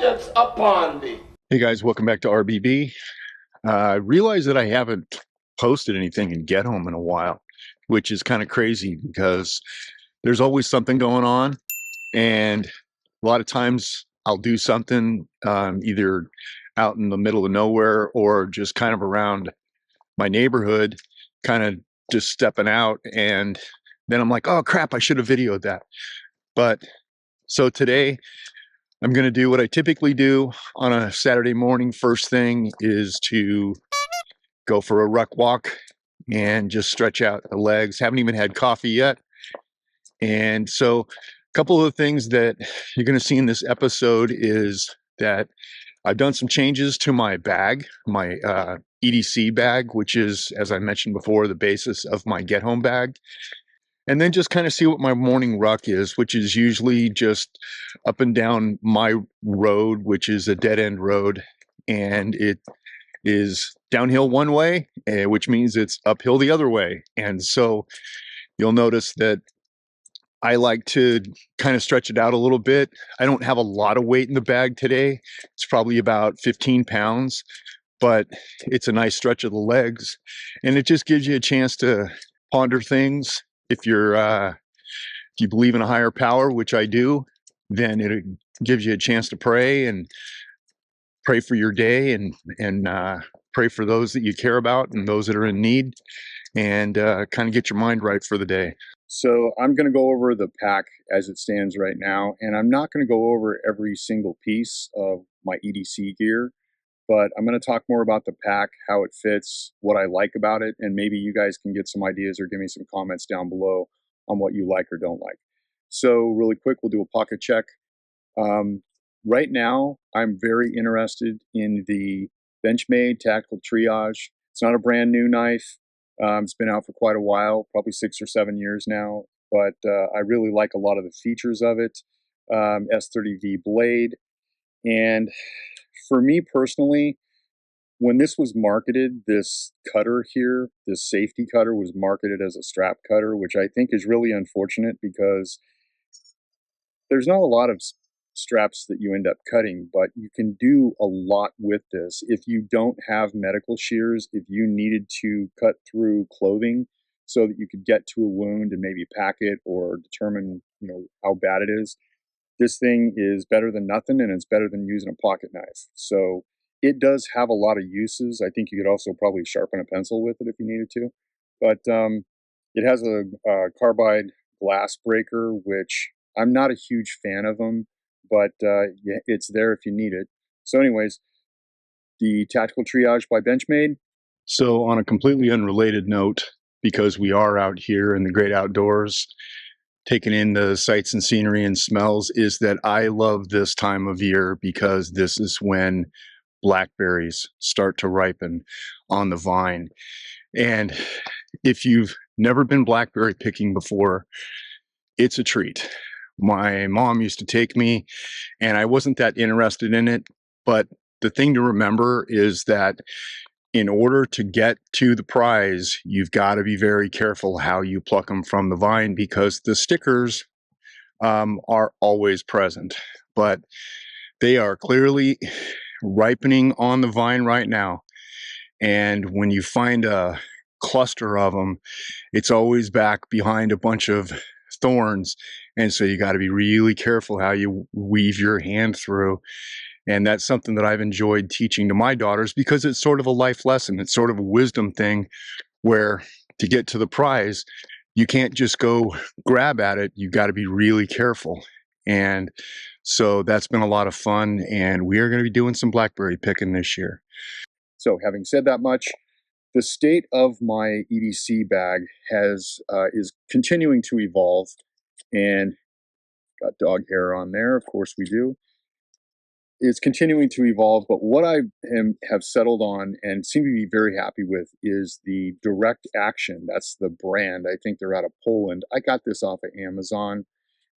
vengeance upon thee. Hey guys, welcome back to RBB. I realize that I haven't posted anything in Get Home in a while, which is kind of crazy because there's always something going on, and a lot of times I'll do something either out in the middle of nowhere or just kind of around my neighborhood, kind of just stepping out, and then I'm like, oh crap, I should have videoed that. But so today I'm going to do what I typically do on a Saturday morning. First thing is to go for a ruck walk and just stretch out the legs. Haven't even had coffee yet. And so a couple of the things that you're going to see in this episode is that I've done some changes to my bag, my EDC bag, which is, as I mentioned before, the basis of my Get Home bag. And then just kind of see what my morning ruck is, which is usually just up and down my road, which is a dead end road. And it is downhill one way, which means it's uphill the other way. And so you'll notice that I like to kind of stretch it out a little bit. I don't have a lot of weight in the bag today. It's probably about 15 pounds, but it's a nice stretch of the legs. And it just gives you a chance to ponder things. If you believe in a higher power, which I do, then it gives you a chance to pray and pray for your day and pray for those that you care about and those that are in need, and kind of get your mind right for the day. So I'm going to go over the pack as it stands right now, and I'm not going to go over every single piece of my EDC gear, but I'm going to talk more about the pack, how it fits, what I like about it, and maybe you guys can get some ideas or give me some comments down below on what you like or don't like. So really quick, we'll do a pocket check. Right now, I'm very interested in the Benchmade Tactical Triage. It's not a brand new knife. It's been out for quite a while, probably 6 or 7 years now, but I really like a lot of the features of it. S30V blade. And for me personally, when this was marketed, this cutter here, this safety cutter was marketed as a strap cutter, which I think is really unfortunate because there's not a lot of straps that you end up cutting, but you can do a lot with this. If you don't have medical shears, if you needed to cut through clothing so that you could get to a wound and maybe pack it or determine, how bad it is, this thing is better than nothing, and it's better than using a pocket knife. So it does have a lot of uses. I think you could also probably sharpen a pencil with it if you needed to. But it has a carbide glass breaker, which I'm not a huge fan of them, but yeah, it's there if you need it. So anyways, the Tactical Triage by Benchmade. So on a completely unrelated note, because we are out here in the great outdoors, taking in the sights and scenery and smells, is that I love this time of year because this is when blackberries start to ripen on the vine. And if you've never been blackberry picking before, it's a treat. My mom used to take me, and I wasn't that interested in it. But the thing to remember is that in order to get to the prize, you've got to be very careful how you pluck them from the vine, because the stickers are always present. But they are clearly ripening on the vine right now. And when you find a cluster of them, it's always back behind a bunch of thorns. And so you got to be really careful how you weave your hand through. And that's something that I've enjoyed teaching to my daughters, because it's sort of a life lesson. It's sort of a wisdom thing where to get to the prize, you can't just go grab at it. You got to be really careful. And so that's been a lot of fun. And we are going to be doing some blackberry picking this year. So having said that much, the state of my EDC bag is continuing to evolve, and got dog hair on there. Of course we do. It's continuing to evolve, but what I have settled on and seem to be very happy with is the Direct Action. That's the brand. I think they're out of Poland. I got this off of Amazon.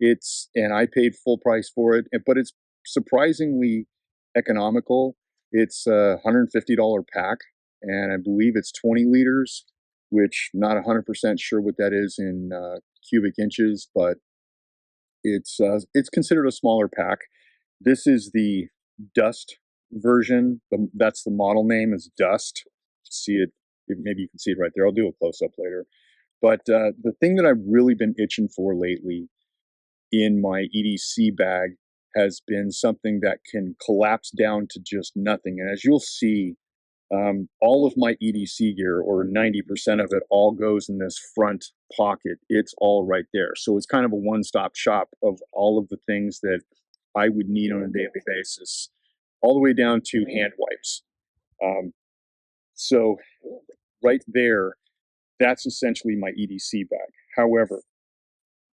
And I paid full price for it, but it's surprisingly economical. It's a $150 pack, and I believe it's 20 liters, which not 100% sure what that is in cubic inches, but it's considered a smaller pack. This is the Dust version. That's the model name is Dust. See it, maybe you can see it right there. I'll do a close up later. But the thing that I've really been itching for lately in my EDC bag has been something that can collapse down to just nothing. And as you'll see, all of my EDC gear, or 90% of it, all goes in this front pocket. It's all right there. So it's kind of a one-stop shop of all of the things that I would need on a daily basis, all the way down to hand wipes. Um, so right there, that's essentially my EDC bag. However,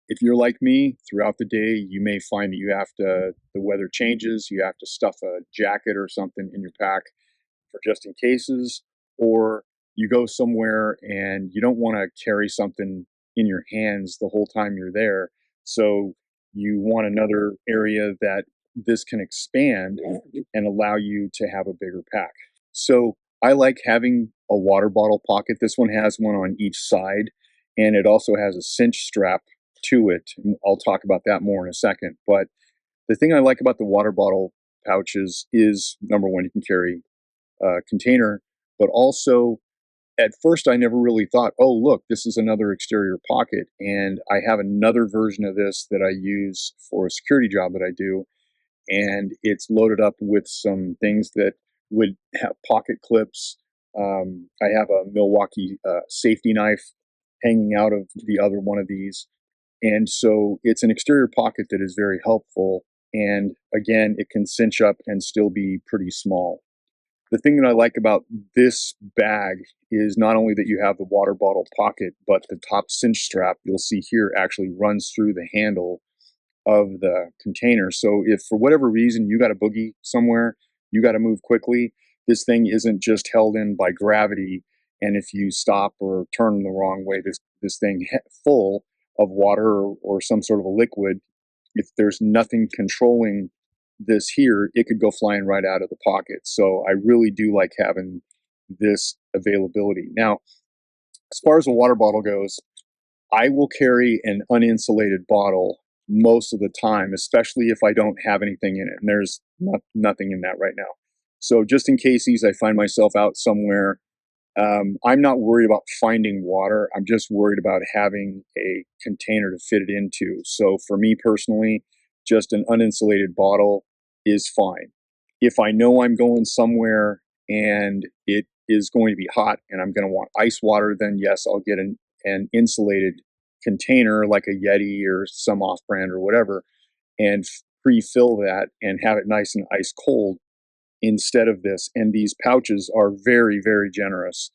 if you're like me, throughout the day, you may find that the weather changes, you have to stuff a jacket or something in your pack for just in cases, or you go somewhere and you don't want to carry something in your hands the whole time you're there. So you want another area that this can expand and allow you to have a bigger pack. So I like having a water bottle pocket. This one has one on each side, and it also has a cinch strap to it. And I'll talk about that more in a second. But the thing I like about the water bottle pouches is, number one, you can carry container, but also at first I never really thought, oh, look, this is another exterior pocket. And I have another version of this that I use for a security job that I do. And it's loaded up with some things that would have pocket clips. I have a Milwaukee safety knife hanging out of the other one of these. And so it's an exterior pocket that is very helpful. And again, it can cinch up and still be pretty small. The thing that I like about this bag is not only that you have the water bottle pocket, but the top cinch strap you'll see here actually runs through the handle of the container. So if for whatever reason you got a boogie somewhere, you got to move quickly, this thing isn't just held in by gravity. And if you stop or turn the wrong way, this thing full of water or some sort of a liquid, if there's nothing controlling this here, it could go flying right out of the pocket. So I really do like having this availability. Now, as far as a water bottle goes, I will carry an uninsulated bottle most of the time, especially if I don't have anything in it. And there's nothing in that right now. So just in cases I find myself out somewhere, I'm not worried about finding water. I'm just worried about having a container to fit it into. So for me personally, just an uninsulated bottle is fine. If I know I'm going somewhere and it is going to be hot and I'm going to want ice water, then yes, I'll get an insulated container like a Yeti or some off brand or whatever, and pre-fill that and have it nice and ice cold instead of this. And these pouches are very, very generous.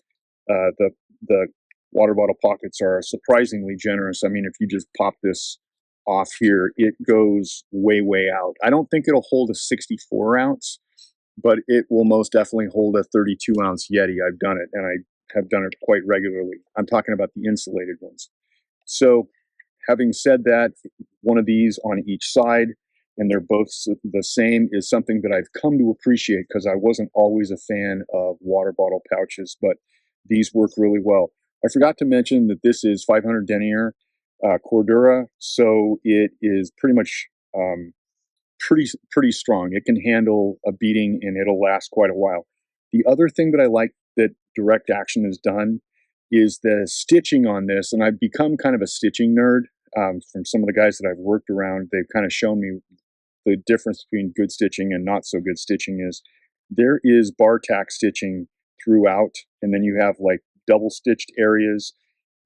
The water bottle pockets are surprisingly generous. I mean, if you just pop this off here, it goes way, way out. I don't think it'll hold a 64 ounce, but it will most definitely hold a 32 ounce Yeti. I've done it, and I have done it quite regularly. I'm talking about the insulated ones. So having said that, one of these on each side, and they're both the same, is something that I've come to appreciate because I wasn't always a fan of water bottle pouches, but these work really well. I forgot to mention that this is 500 denier Cordura, so it is pretty much pretty strong. It can handle a beating and it'll last quite a while. The other thing that I like that Direct Action has done is the stitching on this, and I've become kind of a stitching nerd from some of the guys that I've worked around. They've kind of shown me the difference between good stitching and not so good stitching is there is bar tack stitching throughout, and then you have like double stitched areas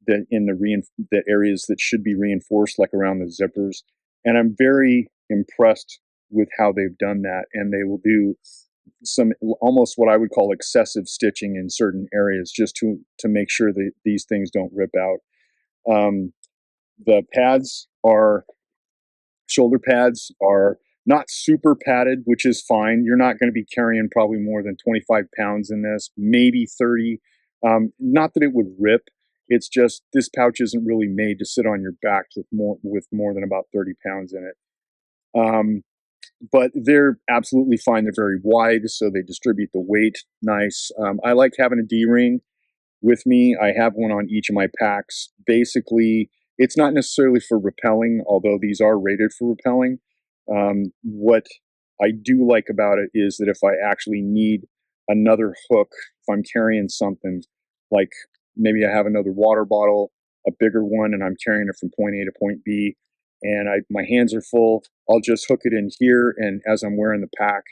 that in the areas that should be reinforced, like around the zippers. And I'm very impressed with how they've done that. And they will do some almost what I would call excessive stitching in certain areas just to make sure that these things don't rip out. The pads are shoulder pads are not super padded, which is fine. You're not going to be carrying probably more than 25 pounds in this, maybe 30. Not that it would rip. It's just this pouch isn't really made to sit on your back with more than about 30 pounds in it. But they're absolutely fine. They're very wide, so they distribute the weight nice. I like having a D-ring with me. I have one on each of my packs. Basically, it's not necessarily for rappelling, although these are rated for rappelling. What I do like about it is that if I actually need another hook, if I'm carrying something like maybe I have another water bottle, a bigger one, and I'm carrying it from point A to point B, and my hands are full, I'll just hook it in here, and as I'm wearing the pack,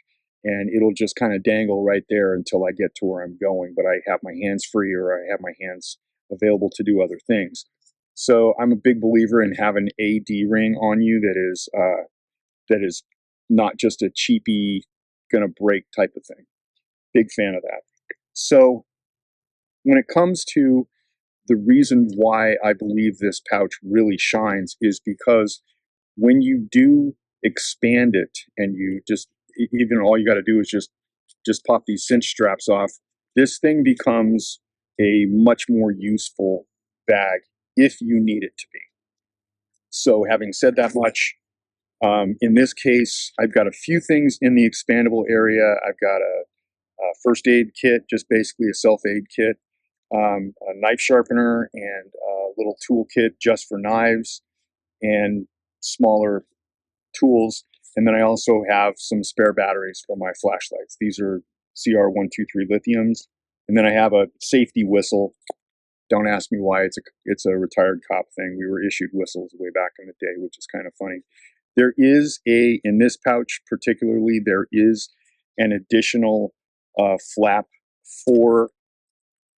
and it'll just kind of dangle right there until I get to where I'm going. But I have my hands free, or I have my hands available to do other things. So I'm a big believer in having a D ring on you that is not just a cheapy, gonna break type of thing. Big fan of that. So when it comes to the reason why I believe this pouch really shines is because when you do expand it and you just even all you got to do is just pop these cinch straps off, this thing becomes a much more useful bag if you need it to be. So having said that much, in this case, I've got a few things in the expandable area. I've got a first aid kit, just basically a self-aid kit, a knife sharpener, and a little tool kit just for knives and smaller tools. And then I also have some spare batteries for my flashlights. These are CR123 lithiums. And then I have a safety whistle. Don't ask me why. It's a retired cop thing. We were issued whistles way back in the day, which is kind of funny. There is in this pouch particularly, there is an additional flap for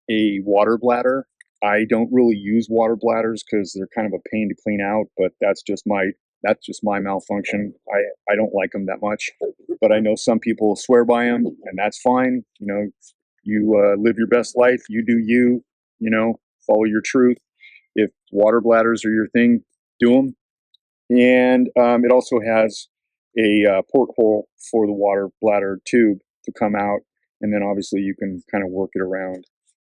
a water bladder. I don't really use water bladders because they're kind of a pain to clean out, but that's just my malfunction. I don't like them that much, but I know some people swear by them, and that's fine. You know, you live your best life. You do you. You know, follow your truth. If water bladders are your thing, do them. And it also has a porthole for the water bladder tube to come out, and then obviously you can kind of work it around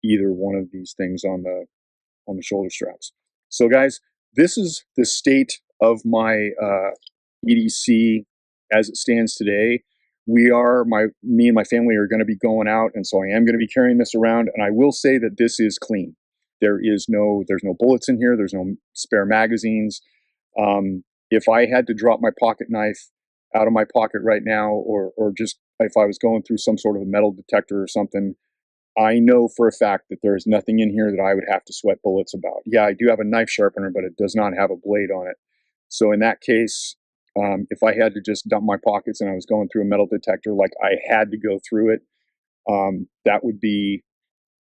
either one of these things on the shoulder straps. So, guys, this is the state of my EDC as it stands today. Me and my family are going to be going out, and so I am going to be carrying this around. And I will say that this is clean. There's no bullets in here. There's no spare magazines. If I had to drop my pocket knife out of my pocket right now, or just if I was going through some sort of a metal detector or something, I know for a fact that there is nothing in here that I would have to sweat bullets about. Yeah, I do have a knife sharpener, but it does not have a blade on it. So in that case, if I had to just dump my pockets and I was going through a metal detector, like I had to go through it, that would be,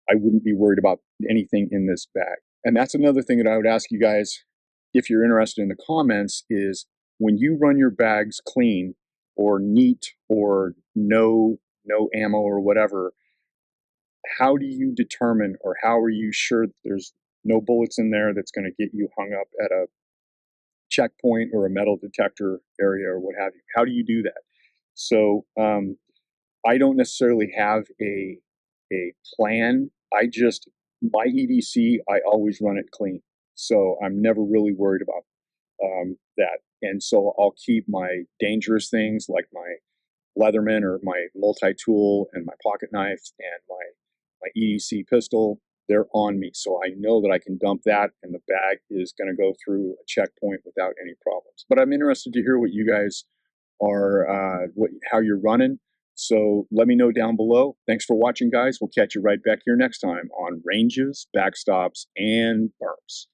I wouldn't be worried about anything in this bag. And that's another thing that I would ask you guys, if you're interested in the comments, is when you run your bags clean or neat or no ammo or whatever, how do you determine, or how are you sure that there's no bullets in there that's going to get you hung up at a checkpoint or a metal detector area or what have you? How do you do that? So I don't necessarily have a plan. My EDC, I always run it clean, so I'm never really worried about that. And so I'll keep my dangerous things like my Leatherman or my multi-tool and my pocket knife and my EDC pistol. They're on me, so I know that I can dump that, and the bag is going to go through a checkpoint without any problems. But I'm interested to hear what you guys are, how you're running. So let me know down below. Thanks for watching, guys. We'll catch you right back here next time on Ranges, Backstops, and Burps.